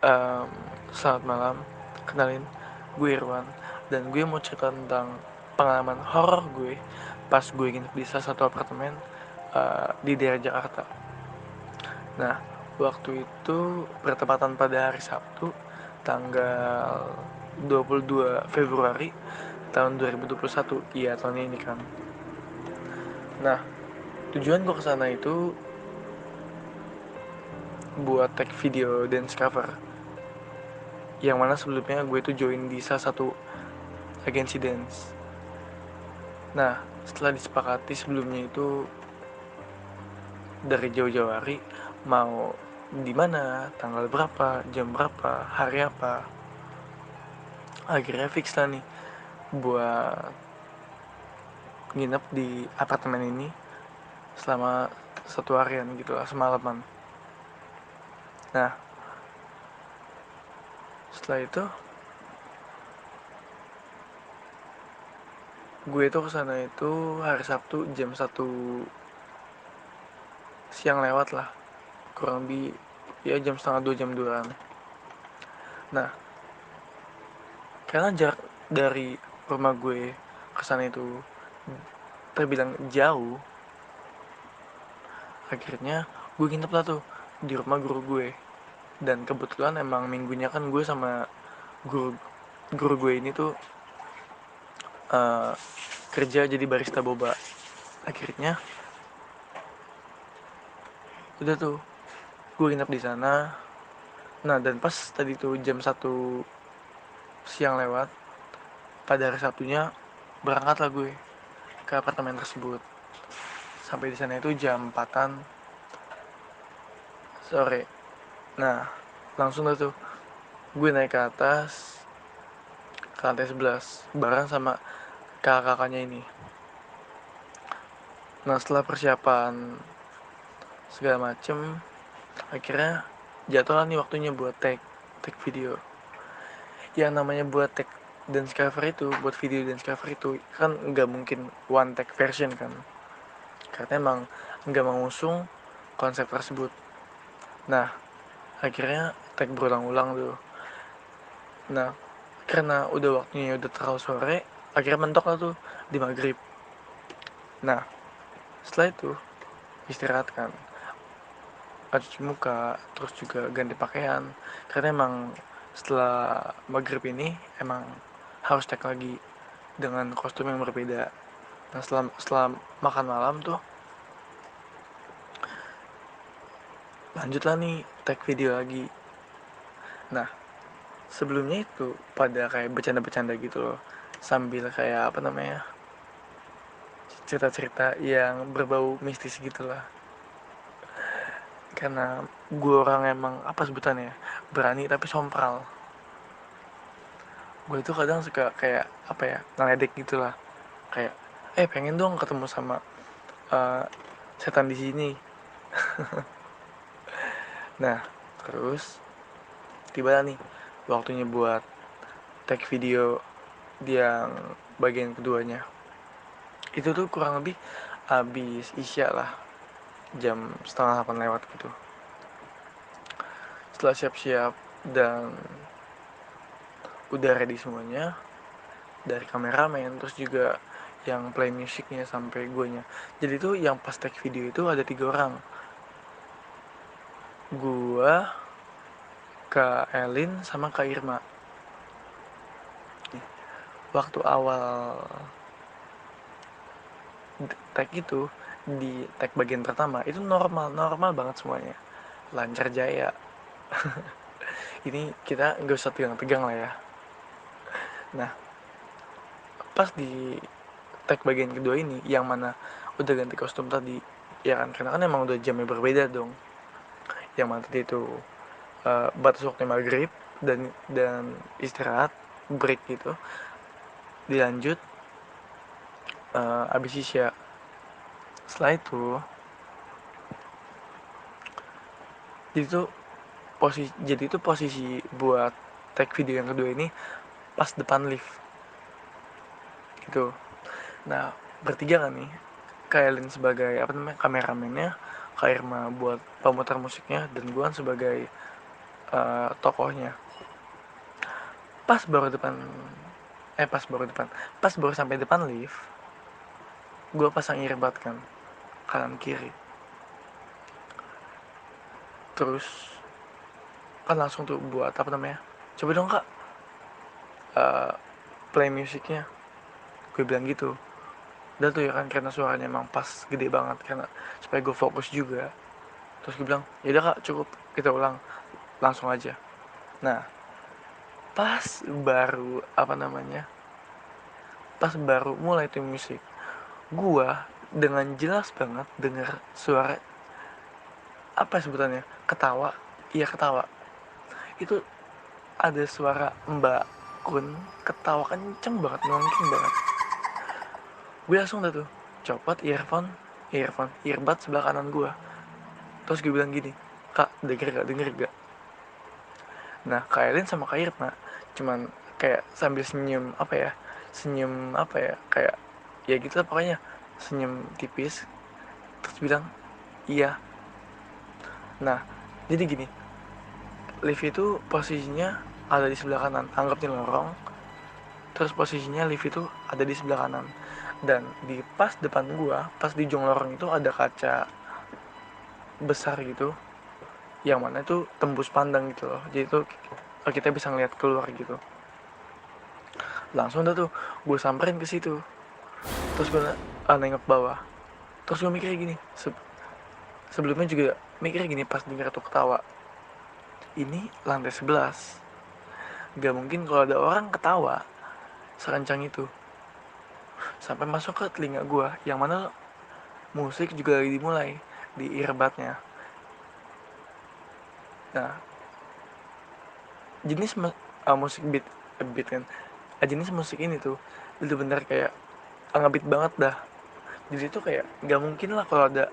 Mmm, Selamat malam, kenalin, gue Irwan, dan gue mau cerita tentang pengalaman horor gue pas gue nginep di salah satu apartemen, di daerah Jakarta. Nah, waktu itu bertepatan pada hari Sabtu, tanggal 22 Februari tahun 2021, iya tahun ini kan. Nah, tujuan gue kesana itu buat tag video dance cover, yang mana sebelumnya gue tuh join di salah satu agensi dance. Nah, setelah disepakati sebelumnya itu dari jauh-jauh hari mau di mana, tanggal berapa, jam berapa, hari apa. Akhirnya fix lah nih buat nginep di apartemen ini selama satu harian gitu lah, semalaman. Nah, setelah itu gue tuh kesana itu hari Sabtu jam 1 siang lewat lah, kurang lebih ya jam setengah 2, jam 2an. Nah, karena jarak dari rumah gue kesana itu terbilang jauh, akhirnya gue nginep lah tuh di rumah guru gue. Dan kebetulan emang minggunya kan gue sama guru guru gue ini tuh uh, kerja jadi barista boba. Akhirnya udah tuh gue nginep di sana. Nah, dan pas tadi tuh jam 1 siang lewat pada hari Sabtunya, berangkat lah gue ke apartemen tersebut. Sampai di sana itu jam 4-an sore. Nah, langsung lah tuh gue naik ke atas, ke lantai 11 bareng sama kakak-kakaknya ini. Nah, setelah persiapan segala macem, akhirnya jatuh lah nih waktunya buat tag video. Yang namanya buat tag dance cover itu, buat video dance cover itu kan nggak mungkin one tag version kan, karena emang nggak mengusung konsep tersebut. Nah, akhirnya tag berulang-ulang tuh. Nah, karena udah waktunya udah terlalu sore, akhirnya mentok lah tuh di maghrib. Nah, setelah itu istirahat kan, cuci muka, terus juga ganti pakaian, karena emang setelah maghrib ini emang harus tag lagi dengan kostum yang berbeda. Nah, setelah makan malam tuh lanjutlah nih tag video lagi. Nah, sebelumnya itu pada kayak bercanda-bercanda gitu loh, sambil kayak apa namanya, cerita-cerita yang berbau mistis gitulah. Karena gue orang emang apa sebutannya, berani tapi sompral. Gue itu kadang suka kayak apa ya, ngeledek gitulah, kayak pengen dong ketemu sama uh, setan di sini. Nah, terus tiba nih waktunya buat tag video yang bagian keduanya. Itu tuh kurang lebih habis isya lah, jam setengah 8 lewat gitu. Setelah siap-siap dan udah ready semuanya, dari kameramen terus juga yang play musiknya sampai guanya. Jadi tuh yang pas tag video itu ada 3 orang, gua, Kak Elin, sama Kak Irma. Waktu awal tag itu, di tag bagian pertama itu normal banget semuanya, lancar jaya. Ini kita nggak usah tegang-tegang lah ya. Nah, pas di tag bagian kedua ini yang mana udah ganti kostum tadi, ya kan, karena kan emang udah jamnya berbeda dong. Yang mana tadi itu batas waktu maghrib dan istirahat, break gitu, dilanjut abis isya. Setelah itu jadi itu posisi buat tag video yang kedua ini pas depan lift gitu. Nah, bertiga kan nih, Kailin sebagai apa namanya, kameramennya, Kak Irma buat pemutar musiknya, dan gue kan sebagai tokohnya. Pas baru depan pas baru sampai depan lift, gue pasang earbud kan, kanan kiri. Terus kan langsung tuh buat apa namanya, coba dong kak, uh, play musiknya, gue bilang gitu. Dan tuh ya kan, karena suaranya emang pas gede banget, karena supaya gue fokus juga. Terus gue bilang, ya udah kak, cukup, kita ulang langsung aja. Nah, pas baru apa namanya, pas baru mulai tuh musik, gue dengan jelas banget dengar suara, apa sebutannya, ketawa. Iya, ketawa. Itu ada suara Mbak Kun ketawa kenceng banget, nongking banget. Gue langsung dah tuh copot earbud sebelah kanan gue. Terus gue bilang gini, kak, denger gak. Nah, Kak Elin sama Kak Irma cuman kayak sambil senyum, kayak ya gitu lah pokoknya, senyum tipis. Terus bilang iya. Nah, jadi gini, lift itu posisinya ada di sebelah kanan, anggap di lorong. Terus posisinya lift itu ada di sebelah kanan, dan di pas depan gua, pas di jong lorong itu ada kaca besar gitu, yang mana itu tembus pandang gitu loh. Jadi itu kita bisa ngeliat keluar gitu. Langsung dah tuh gue samperin ke situ. Terus gue nengok bawah. Terus gue mikir gini, sebelumnya juga mikir gini pas denger tuh ketawa, ini lantai 11, gak mungkin kalau ada orang ketawa sekencang itu sampai masuk ke telinga gue, yang mana musik juga lagi dimulai di earbudnya. Nah, jenis musik beat kan, jenis musik ini tuh bener-bener kayak ngebeat banget dah. Jadi itu kayak gak mungkin lah kalau ada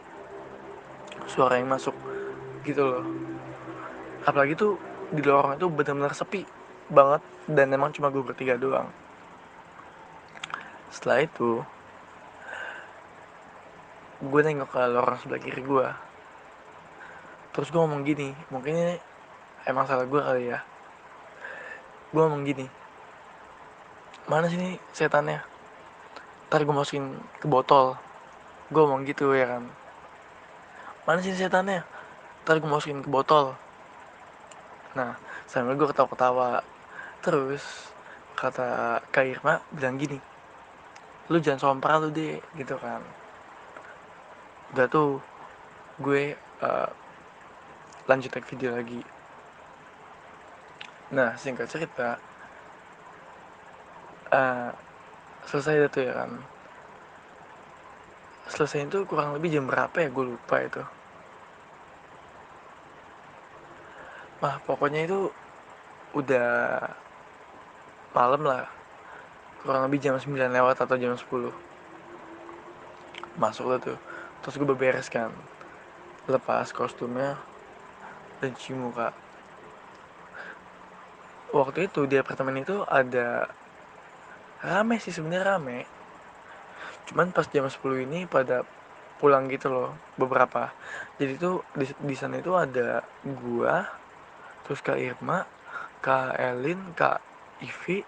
suara yang masuk gitu loh. Apalagi tuh di lorong itu benar-benar sepi banget, dan emang cuma gue bertiga doang. Setelah itu gue nengok ke lorong sebelah kiri gue. Terus gue ngomong gini, mungkin ini emang salah gue kali ya. Gue ngomong gini, mana sih nih setannya, ntar gue masukin ke botol. Gue ngomong gitu ya kan, mana sih setannya, ntar gue masukin ke botol. Nah, sambil gue ketawa-ketawa. Terus kata Kak Irma bilang gini, lu jangan sompral lu deh, gitu kan. Udah tuh gue lanjut take video lagi. Nah, singkat cerita, uh, selesai tuh ya kan. Selesai itu kurang lebih jam berapa ya, gue lupa itu. Nah, pokoknya itu udah malam lah, kurang lebih jam 9 lewat atau jam 10. Masuk lah tuh, terus gue beberes kan, lepas kostumnya dan cuci muka. Waktu itu di apartemen itu ada rame sih, sebenarnya rame. Cuman pas jam 10 ini pada pulang gitu loh, beberapa. Jadi tuh di sana itu ada gua, terus Kak Irma, Kak Elin, Kak Ivi,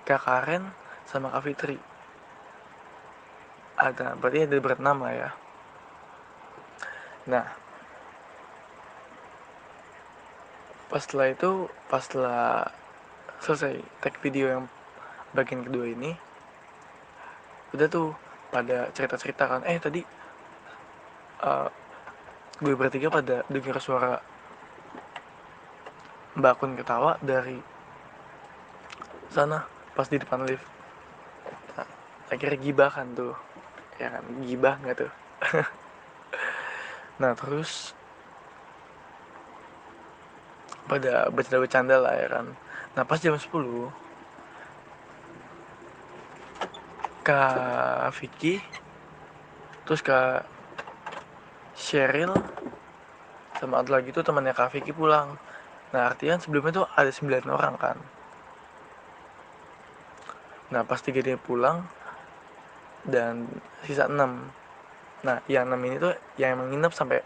Kak Karen, sama Kak Fitri. Ada, berarti ada berenam lah ya. Nah, pas setelah selesai take video yang bagian kedua ini, udah tuh pada cerita-cerita kan, tadi uh, gue bertiga pada dengar suara Mbak Kun ketawa dari sana pas di depan lift. Nah, akhirnya gibah kan tuh, ya kan, gibah nggak tuh. Nah, terus pada bercanda-bercanda lah ya kan. Nah, pas jam 10, Kak Vicky, terus Kak Cheryl, sama ada lagi tuh temannya Kak Vicky pulang. Nah, artinya sebelumnya tuh ada 9 orang kan. Nah, pas 3 dia pulang dan sisa 6. Nah, yang 6 ini tuh yang emang nginep sampai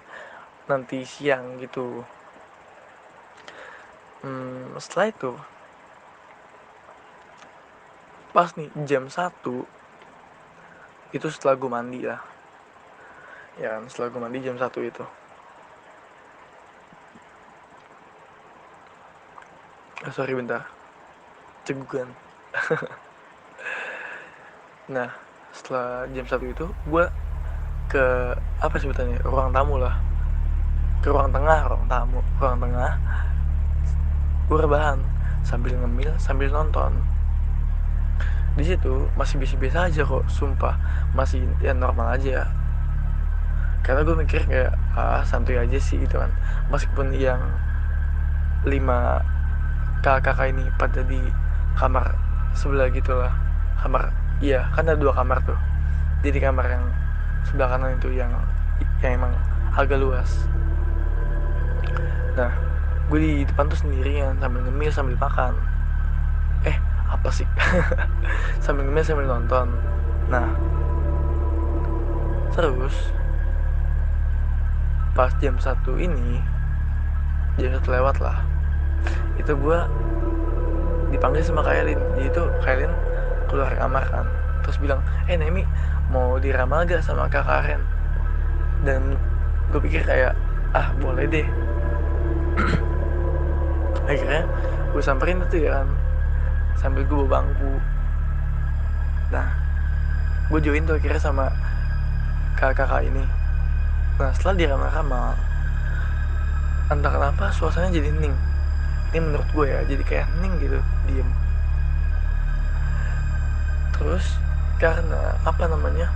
nanti siang gitu. Setelah itu pas nih jam 1 itu, setelah gue mandi lah ya kan, setelah gue mandi jam 1 itu, sorry bentar, cegukan. Nah setelah jam 1 itu gue ke apa sebutannya, ruang tamu lah, ke ruang tengah, ruang tengah. Gue rebahan sambil ngemil sambil nonton. Di situ masih biasa-biasa aja kok, sumpah masih ya normal aja, karena gue mikir kayak santuy aja sih gitu kan, meskipun yang 5 kakak ini pada di kamar sebelah gitu lah, kamar, iya kan ada 2 kamar tuh, jadi kamar yang sebelah kanan itu yang emang agak luas. Nah gue di depan tuh sendirian sambil ngemil sambil makan, apa sih, sambil ngemil sambil nonton. Nah terus pas jam 1 ini, jam 1 lewat lah, itu gue dipanggil sama Kailin. Jadi tuh Kailin keluar kamar kan, terus bilang, Nemi mau diramal gak sama Kak Karen? Dan gue pikir kayak boleh deh. Akhirnya gue samperin itu ya kan, sambil gue bawa bangku. Nah gue join tuh akhirnya sama kakak ini. Nah setelah diramal-ramal, entah kenapa suasananya jadi hening. Ini menurut gue ya, jadi kayak hening gitu, diem. Terus karena apa namanya,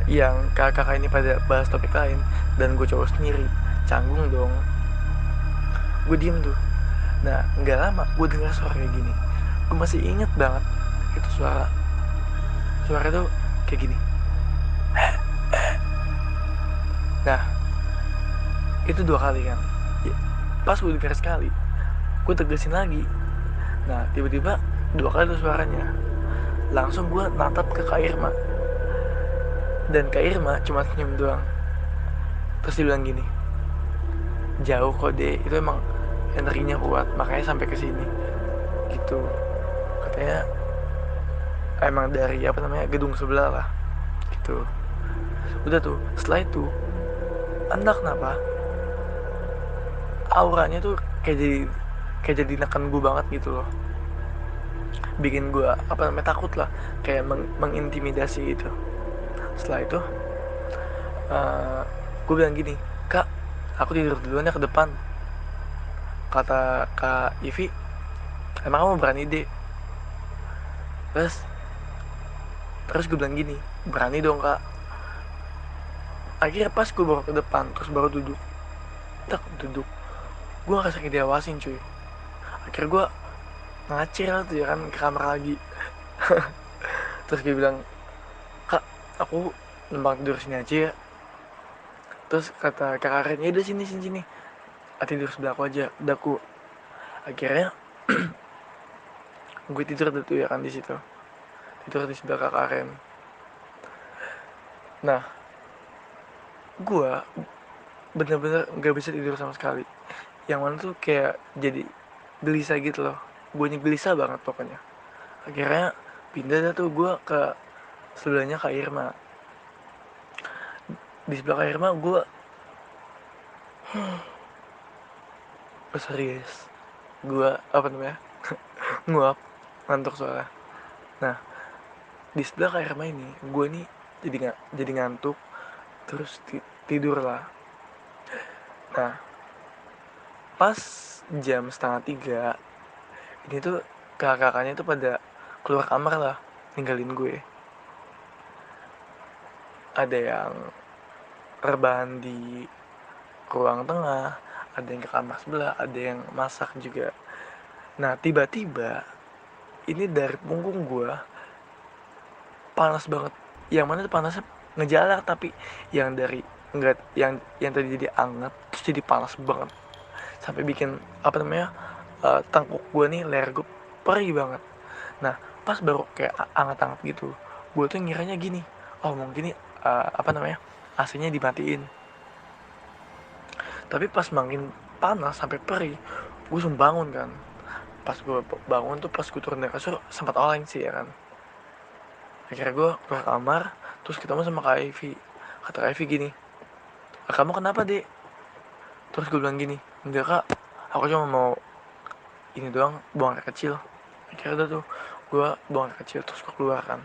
yang kakak ini pada bahas topik lain dan gue cowok sendiri, canggung dong. Gue diem tuh. Nah nggak lama gue dengar suara kayak gini. Gue masih inget banget itu suara tuh kayak gini. Nah itu 2 kali kan. Pas gue dengar sekali, gue tegasin lagi. Nah tiba-tiba 2 kali tuh suaranya. Langsung gue natap ke Kak Irma, dan Kak Irma cuma senyum doang. Terus dia bilang gini, jauh kok deh, itu emang energinya kuat makanya sampai ke sini gitu, katanya emang dari apa namanya, gedung sebelah lah gitu. Udah tuh setelah itu entah kenapa auranya tuh kayak jadi neken gue banget gitu loh, bikin gue apa namanya, takut lah, kayak mengintimidasi gitu. Setelah itu gue bilang gini, Kak aku tidur duluan ya ke depan. Kata Kak Ivi, emang kamu berani deh? Terus gue bilang gini, berani dong Kak. Akhirnya pas gue bawa ke depan, terus baru duduk, gue ngerasa kayak diawasin cuy. Akhirnya gue ngacir tuh ya kan, ke kamar lagi. Terus gue bilang, Kak aku numpang tidur sini aja ya. Terus kata Kak Karen, ya udah sini, tidur sebelah aku aja. Udah aku akhirnya gue tidur tuh ya kan di situ, tidur di sebelah Kak Karen. Nah gue bener-bener nggak bisa tidur sama sekali, yang mana tuh kayak jadi gelisah gitu loh. Gue gelisah banget pokoknya. Akhirnya pindah dah tuh gue ke sebelahnya Kak Irma. Di sebelah Kak Irma gue serius, gue apa namanya, nguap, ngantuk soalnya. Nah di sebelah Kak Irma ini gue nih jadi ngantuk, terus tidur lah. Nah pas jam 2:30 ini tuh kakak-kakaknya tuh pada keluar kamar lah, ninggalin gue. Ada yang rebahan di ruang tengah, ada yang ke kamar sebelah, ada yang masak juga. Nah tiba-tiba ini dari punggung gue panas banget, yang mana tuh panasnya ngejalar, tapi yang dari enggak, yang tadi jadi anget terus jadi panas banget, sampai bikin apa namanya, tengkuk gue nih, leher gue perih banget. Nah pas baru kayak anget-anget gitu, gue tuh ngiranya gini, oh mungkin apa namanya, AC-nya dimatiin. Tapi pas panas sampai perih. Gue langsung bangun kan. Pas gue bangun tuh, pas gue turun dari kasur sempat oleng sih ya kan. Akhirnya gue keluar kamar, terus ketemu sama Kak Ivy. Kata Kak Ivy gini, kamu kenapa dek? Terus gue bilang gini, enggak kak, aku cuma mau ini doang, buang air kecil. Akhirnya udah tuh, gue buang air kecil, terus gue keluar kan.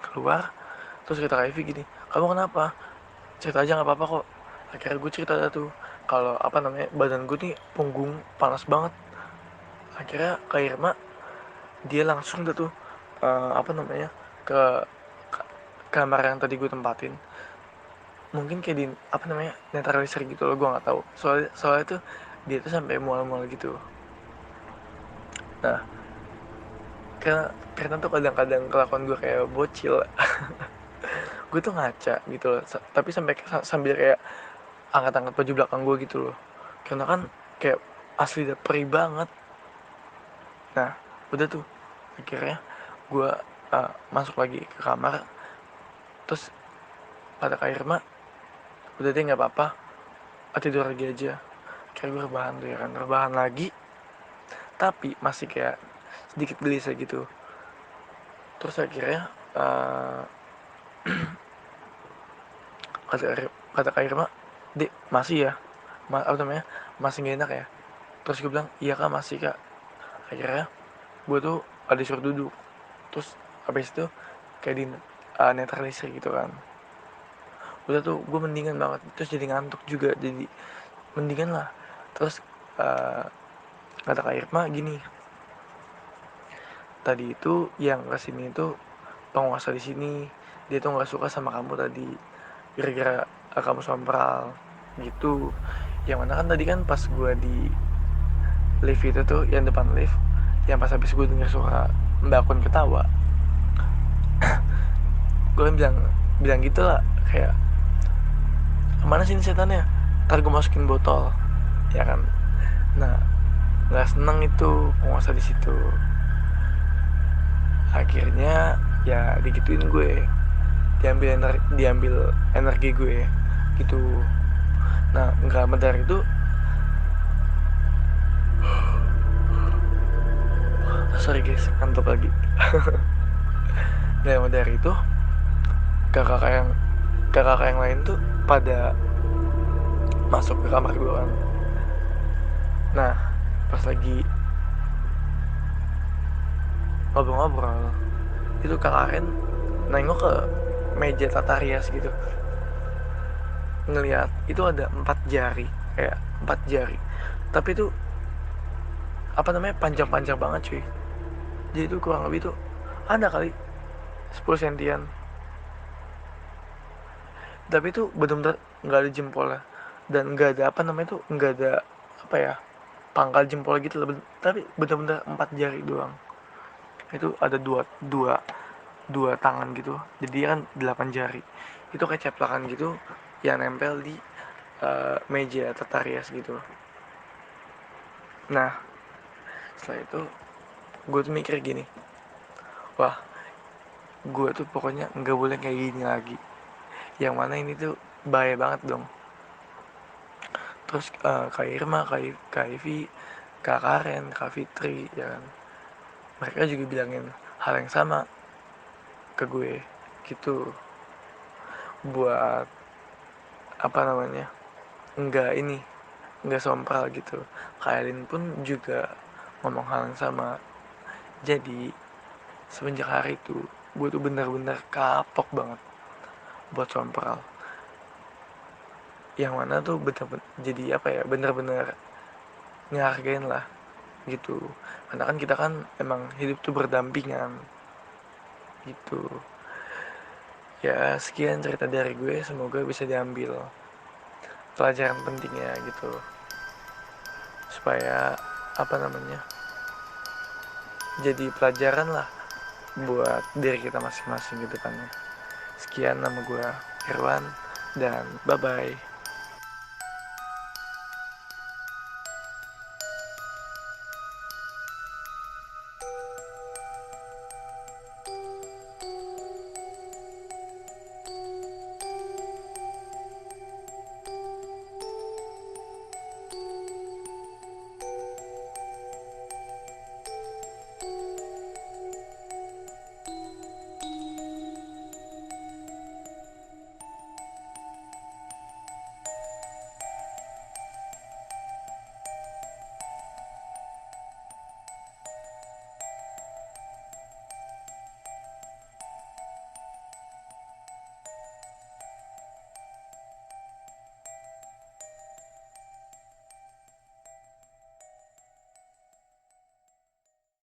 Keluar, terus kata Kak Ivy gini, kamu kenapa? Cerita aja gak apa-apa kok. Akhirnya gue cerita dah tuh, kalau apa namanya, badan gue nih punggung panas banget. Akhirnya Kak Irma, dia langsung dah tuh, apa namanya, ke kamar yang tadi gue tempatin. Mungkin kayak di apa namanya, netralizer gitu loh, gue nggak tahu. Soalnya tuh dia tuh sampai mual-mual gitu. Nah, karena tuh kadang-kadang kelakuan gue kayak bocil. Gue tuh ngaca gitu loh, tapi sambil kayak angkat-angkat baju belakang gue gitu loh, karena kan kayak asli udah perih banget. Nah udah tuh, akhirnya gue masuk lagi ke kamar, terus kata Kak Irma, udah deh nggak apa-apa, tidur lagi aja. Kayak gue rebahan tuh ya kan, rebahan lagi, tapi masih kayak sedikit gelisah gitu. Terus akhirnya kata Kak Irma, dek masih ya, apa namanya, masih gak enak ya. Terus gue bilang iya kak, masih kak. Akhirnya gue tuh ada disuruh duduk, terus habis itu kayak di netralisir gitu kan. Udah tuh gue mendingan banget, terus jadi ngantuk juga, jadi mendingan lah. Terus kata Kak Irma gini, tadi itu yang kesini itu penguasa di sini, dia tuh nggak suka sama kamu tadi, gara-gara kamu sompral gitu. Yang mana kan tadi kan pas gue di lift itu tuh, yang depan lift, yang pas habis gue denger suara Mbak Kun ketawa, gue kan bilang gitu lah, kayak mana sih ini setannya, ntar gue masukin botol ya kan. Nah nggak seneng itu penguasa di situ. Akhirnya ya digituin gue, diambil energi gue gitu. Nah nggak lama dari itu, sorry guys ngantuk lagi. Nggak lama dari itu, kakak yang lain tuh pada masuk ke kamar gue kan. Nah pas lagi ngobrol-ngobrol itu, Kak Karen nengok ke meja tata rias gitu, ngelihat itu ada 4 jari, kayak 4 jari, tapi itu apa namanya, panjang-panjang banget cuy. Jadi itu kurang lebih tuh ada kali 10 sentian, tapi itu benar-benar nggak ada jempolnya, dan nggak ada apa namanya tuh, nggak ada apa ya, pangkal jempol gitu loh, tapi benar-benar 4 jari doang. Itu ada dua dua tangan gitu, jadi kan 8 jari. Itu kayak ceplakan gitu yang nempel di meja tata rias gitu. Nah setelah itu gue tuh mikir gini, wah gue tuh pokoknya nggak boleh kayak gini lagi, yang mana ini tuh bahaya banget dong. Terus Kak Irma, Kak Ivy, Kak Karen, Kak Fitri ya kan, mereka juga bilangin hal yang sama ke gue gitu, buat apa namanya, nggak sompral gitu. Kailin pun juga ngomong hal yang sama. Jadi semenjak hari itu gue tuh bener-bener kapok banget buat sompral, yang mana tuh bener-bener jadi apa ya, bener-bener ngehargain lah gitu. Karena kan kita kan emang hidup tuh berdampingan gitu. Ya sekian cerita dari gue, semoga bisa diambil pelajaran pentingnya gitu, supaya apa namanya, jadi pelajaran lah buat diri kita masing-masing ke depannya. Sekian, nama gue Irwan, dan bye-bye.